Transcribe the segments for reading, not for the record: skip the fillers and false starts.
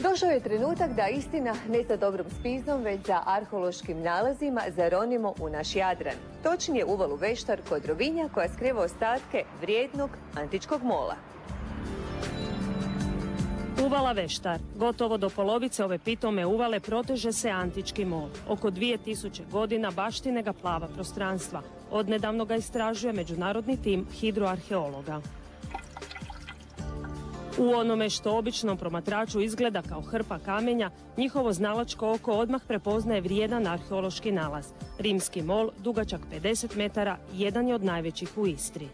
Došao je trenutak da istina ne za dobrom spizom, već za arheološkim nalazima zaronimo u naš Jadran. Točnije uvalu Veštar kod Rovinja koja skriva ostatke vrijednog antičkog mola. Uvala Veštar. Gotovo do polovice ove pitome uvale proteže se antički mol. Oko 2000 godina baštine ga plava prostranstva. Odnedavno ga istražuje međunarodni tim hidroarheologa. U onome što običnom promatraču izgleda kao hrpa kamenja, njihovo znalačko oko odmah prepoznaje vrijedan arheološki nalaz. Rimski mol, dugačak 50 metara, jedan je od najvećih u Istri.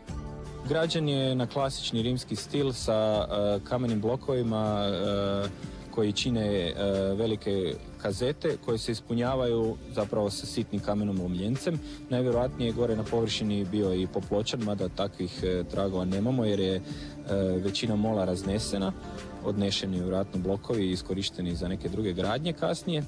Građen je na klasični rimski stil sa kamenim blokovima koji čine velike kazete koje se ispunjavaju zapravo sa sitnim kamenom lomljencem. Najvjerojatnije gore na površini bio i popločan, mada takvih tragova nemamo jer je većina mola raznesena. Odnešeni vjerojatno blokovi i iskorišteni za neke druge gradnje kasnije.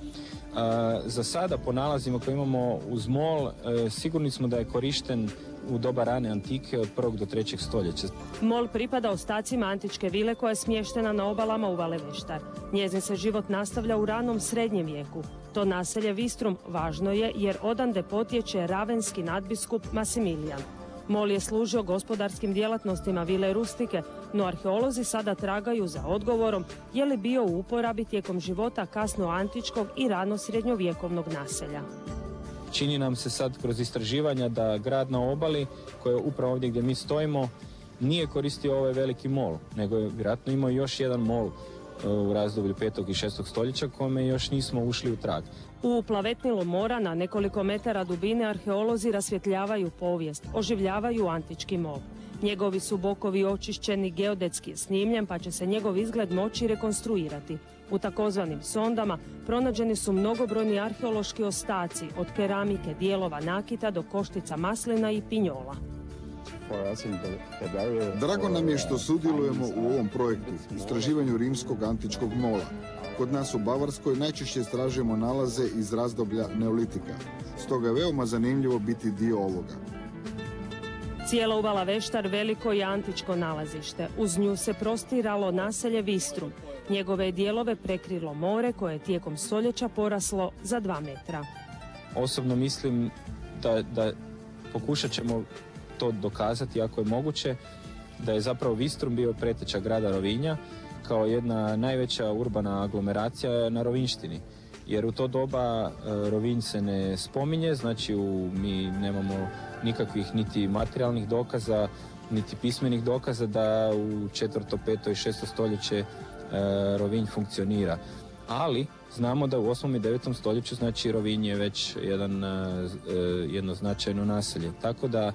Za sada po nalazima koje imamo uz mol sigurni smo da je korišten u doba rane antike od 1. do 3. stoljeća. Mol pripada ostacima antičke vile koja je smještena na obalama uvale Veštar. Njezin se život nastavlja u ranom srednjem vijeku. To naselje Vistrum važno je jer odande potječe ravenski nadbiskup Masimilijan. Mol je služio gospodarskim djelatnostima vile Rustike, no arheolozi sada tragaju za odgovorom je li bio u uporabi tijekom života kasno antičkog i rano srednjovjekovnog naselja. Čini nam se sad kroz istraživanja da grad na obali, koji je upravo ovdje gdje mi stojimo, nije koristio ovaj veliki mol, nego je vjerojatno imao još jedan mol u razdoblju 5. i 6. stoljeća kome još nismo ušli u trag. U plavetnilu mora na nekoliko metara dubine arheolozi rasvjetljavaju povijest, oživljavaju antički mol. Njegovi su bokovi očišćeni, geodetski je snimljen pa će se njegov izgled moći rekonstruirati. U takozvanim sondama pronađeni su mnogobrojni arheološki ostaci od keramike, dijelova nakita do koštica maslina i pinjola. Drago nam je što sudjelujemo u ovom projektu, istraživanju rimskog antičkog mola. Kod nas u Bavarskoj najčešće istražujemo nalaze iz razdoblja neolitika. Stoga je veoma zanimljivo biti dio ovoga. Cijela uvala Veštar veliko je antičko nalazište. Uz nju se prostiralo naselje Vistrum. Njegove je dijelove prekrilo more koje je tijekom stoljeća poraslo za 2 metra. Osobno mislim da pokušat ćemo to dokazati ako je moguće, da je zapravo Vistrum bio preteča grada Rovinja kao jedna najveća urbana aglomeracija na Rovinjštini. Jer u to doba Rovinj se ne spominje, znači mi nemamo nikakvih niti materijalnih dokaza, niti pismenih dokaza da u 4., 5. i 6. stoljeće Rovinj funkcionira. Ali znamo da u 8. i 9. stoljeću znači Rovinj je već jedno značajno naselje. Tako da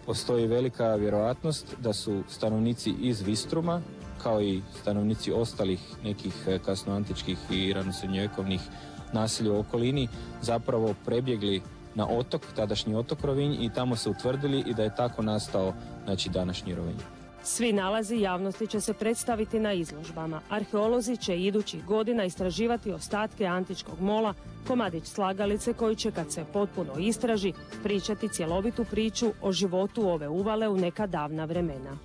postoji velika vjerojatnost da su stanovnici iz Vistruma, kao i stanovnici ostalih nekih kasnoantičkih i ranosrednjovjekovnih naselja u okolini, zapravo prebjegli na otok, tadašnji otok Rovinj, i tamo se utvrdili i da je tako nastao današnji Rovinj. Svi nalazi javnosti će se predstaviti na izložbama. Arheolozi će idućih godina istraživati ostatke antičkog mola, komadić slagalice koji će, kad se potpuno istraži, pričati cjelovitu priču o životu ove uvale u neka davna vremena.